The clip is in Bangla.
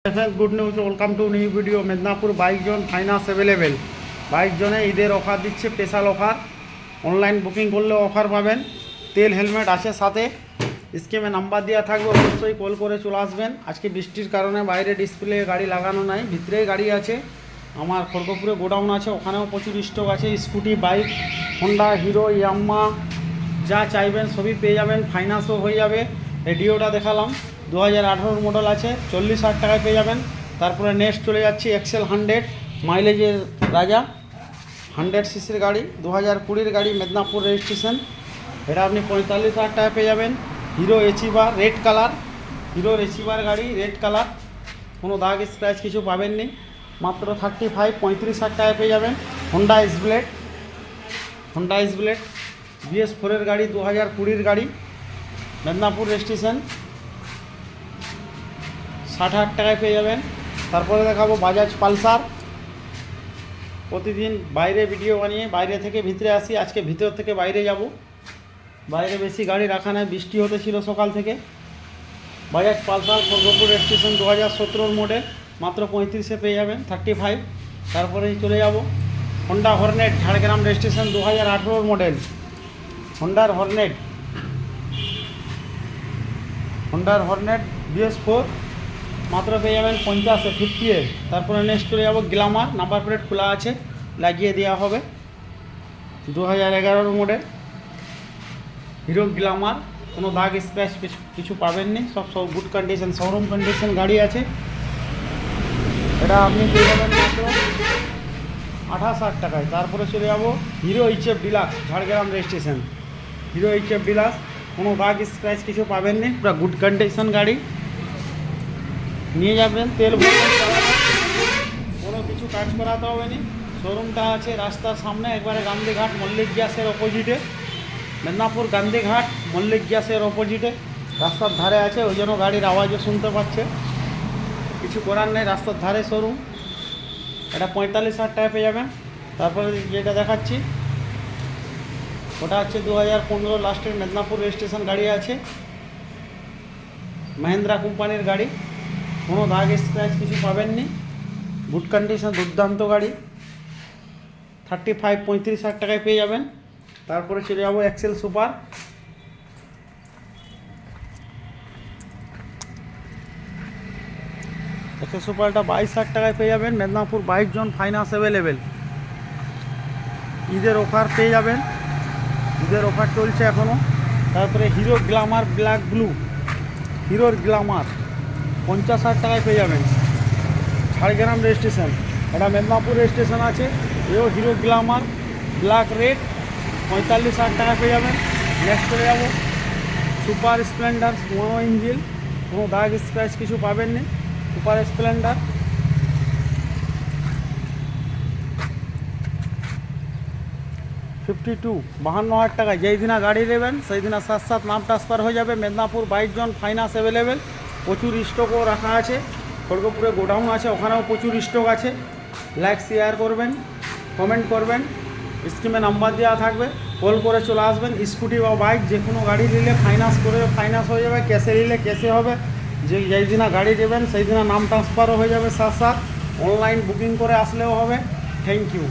Good news welcome to new video. Medinipur bike zone finance available. Bike जोने ईदर अफार दिच्छे स्पेशल अफार। ऑनलाइन बुकिंग करले अफार पाबेन। तेल हेलमेट आछे साथे। स्क्रीने नम्बर दिया थाकबे, अवश्य कल करे चले आसबेन। आज के बृष्टिर कारणे बाइरे डिसप्ले गाड़ी लागानो नाई, भितरेई गाड़ी आछे। आमार खड़गपुरे गोडाउन आछे, ओखानेও प्रचुर स्टक आछे। स्कूटी, बाइक, होंडा, हिरो, याम्मा जा चाइबेन सबई पेये जाबेन। फाइनान्सও হয়ে যাবে। রেডিওটা দেখালাম 2018 मॉडल আছে, 40,000 টাকায় পেয়ে যাবেন। তারপরে নেক্সট চলে যাচ্ছি এক্সেল 100 মাইলেজের রাজা 100 সিসির গাড়ি, 2020 গাড়ি, মেদিনীপুর রেজিস্ট্রেশন। এটা আপনি 45,000 টাকায় পেয়ে যাবেন। হিরো এচিভার রেড কালার, হিরোর এচিভার গাড়ি রেড কালার, কোনো দাগ স্ক্র্যাচ কিছু পাবেননি। মাত্র 35-35,000 টাকায় পেয়ে যাবেন। হোন্ডা এসব্লেড, হোন্ডা এসব্লেড BS4 এর গাড়ি, 2020 গাড়ি, মেদিনীপুর রেজিস্ট্রেশন, 60,000 টাকায় পেয়ে যাবেন। তারপরে দেখাবো বাজাজ পালসার। প্রতিদিন বাইরে ভিডিও বানিয়ে বাইরে থেকে ভিতরে আসি, আজকে ভিতর থেকে বাইরে যাব। বাইরে বেশি গাড়ি রাখা নাই, বৃষ্টি হতে ছিল সকাল থেকে। Bajaj Pulsar Kharagpur registration 2017 model, মাত্র 35-এ পেয়ে যাবেন 35। তারপরে চলে যাব Honda Hornet Jhargram registration 2018 model, হোন্ডার হর্নেট, হোন্ডার হর্নেট BS4 মাত্র পেয়ে যাবেন 50-এ 50-এ। তারপরে নেক্সট চলে যাব গ্ল্যামার, নাম্বার প্লেট খোলা আছে, লাগিয়ে দেওয়া হবে, 2011 মডেল হিরো গ্ল্যামার, কোনো দাগ স্ক্র্যাচ কিছু পাবেননি, সব গুড কন্ডিশন, শোরুম কন্ডিশন গাড়ি আছে। এটা আপনি পেয়ে যাবেন মাত্র 28,000 টাকায়। তারপরে চলে যাব hero HF deluxe Jhargram registration, hero HF deluxe, কোনো দাগ স্ক্র্যাচ কিছু পাবেননি, পুরো গুড কন্ডিশন গাড়ি। নিয়ে যাবেন, তেল ভরবেন, কোনো কিছু কাজ করাতে হবে না। শোরুমটা আছে রাস্তার সামনে, একবারে গান্ধীঘাট মল্লিক গ্যাসের অপোজিটে, মেদিনীপুর গান্ধীঘাট মল্লিক গ্যাসের অপোজিটে রাস্তার ধারে আছে, ওই জন্য গাড়ির আওয়াজও শুনতে পাচ্ছে। কিছু করার নেই, রাস্তার ধারে শোরুম। এটা 45,000 টাকায় পেয়ে যাবেন। তারপরে যেটা দেখাচ্ছি ওটা হচ্ছে 2015 লাস্টের মেদিনীপুর রেজিস্ট্রেশন গাড়ি আছে, মহিন্দ্রা কোম্পানির গাড়ি, কোনো দাগ স্ক্র্যাচ কিছু পাবেননি, গুড কন্ডিশন, দুর্দান্ত গাড়ি, 35-35,000 টাকায় পেয়ে যাবেন। তারপরে চলে যাবো এক্সেল সুপার, এক্সেল সুপারটা 22,000 টাকায় পেয়ে যাবেন। Medinipur bike zone finance available. ঈদের অফার পেয়ে যাবেন, ঈদের অফার চলছে এখনও। তারপরে হিরো গ্ল্যামার ব্ল্যাক ব্লু, হিরোর গ্ল্যামার 50,000 টাকায় পেয়ে যাবেন, ঝাড়গ্রাম রেজিস্ট্রেশন। এটা মেদিনীপুর রেজিস্ট্রেশন আছে। এও হিরো গ্ল্যামার ব্ল্যাক রেড 45,000 টাকায় পেয়ে যাবেন। নেক্সট চলে যাবো সুপার স্প্লেন্ডার মোনো ইঞ্জিন, কোনো দাগ স্ক্র্যাচ কিছু পাবেননি, সুপার স্প্লেন্ডার 52,000 টাকায়। যেই দিনা গাড়ি নেবেন সেই দিনা সাথে নাম ট্রান্সফার হয়ে যাবে। Medinipur bike zone finance available. প্রচুর স্টকও রাখা আছে, খড়গপুরে গোডাউন আছে, ওখানেও প্রচুর স্টক আছে। লাইক শেয়ার করবেন, কমেন্ট করবেন, স্ক্রিনে নাম্বার দেওয়া থাকবে, কল করে চলে আসবেন। স্কুটি বা বাইক যে কোনো গাড়ি নিলে ফাইন্যান্স করে ফাইন্যান্স হয়ে যাবে, ক্যাশে নিলে ক্যাশে হবে। যেই দিনা গাড়ি দেবেন সেই দিনা নাম ট্রান্সফারও হয়ে যাবে, সাথে অনলাইন বুকিং করে আসলেও হবে। Thank you.